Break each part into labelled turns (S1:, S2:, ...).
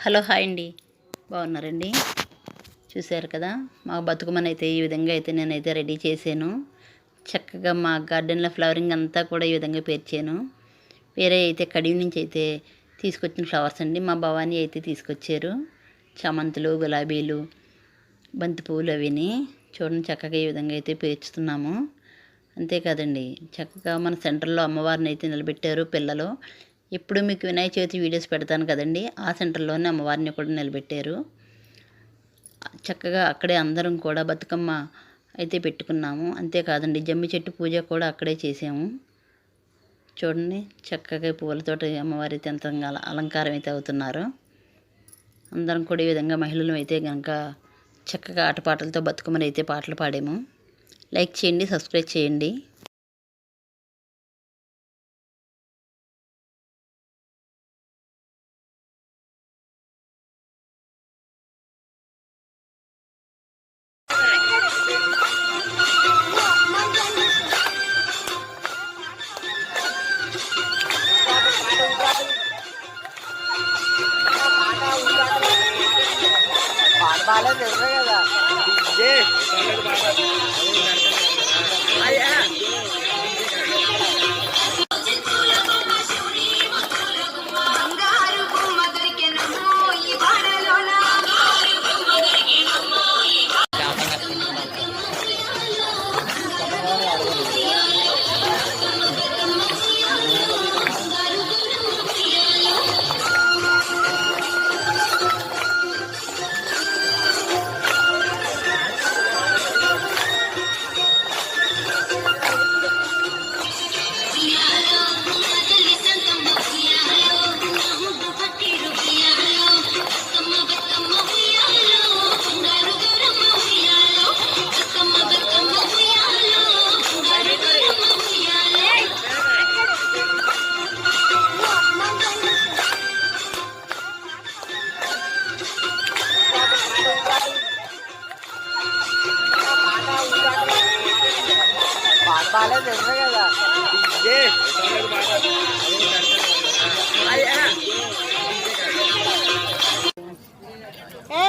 S1: Hello hi అండి, బాగున్నారండి? చూశారు కదా, మా బతుకమ్మని అయితే ఈ విధంగా అయితే నేనైతే రెడీ చేశాను. చక్కగా మా గార్డెన్లో ఫ్లవరింగ్ అంతా కూడా ఈ విధంగా పేర్చాను. వేరే అయితే కడియం నుంచి అయితే తీసుకొచ్చిన ఫ్లవర్స్ అండి. మా భవానీ అయితే తీసుకొచ్చారు. చామంతులు, గులాబీలు, బంతి పువ్వులు అవిని చూడండి చక్కగా ఈ విధంగా అయితే పేర్చుతున్నాము. అంతేకాదండి, చక్కగా మన సెంటర్లో అమ్మవారిని అయితే నిలబెట్టారు పిల్లలు. ఎప్పుడు మీకు వినాయక చవితి వీడియోస్ పెడతాను కదండి, ఆ సెంటర్లోనే అమ్మవారిని కూడా నిలబెట్టారు. చక్కగా అక్కడే అందరం కూడా బతుకమ్మ అయితే పెట్టుకున్నాము. అంతేకాదండి, జమ్మి చెట్టు పూజ కూడా అక్కడే చేసాము. చూడండి చక్కగా పువ్వులతో అమ్మవారి అయితే ఎంత అలంకారం అయితే అవుతున్నారు. అందరం కూడా ఈ విధంగా మహిళలు అయితే కనుక చక్కగా ఆటపాటలతో బతుకమ్మని అయితే పాటలు పాడాము. లైక్ చేయండి, సబ్స్క్రైబ్ చేయండి.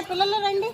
S2: పిల్లలు రండి.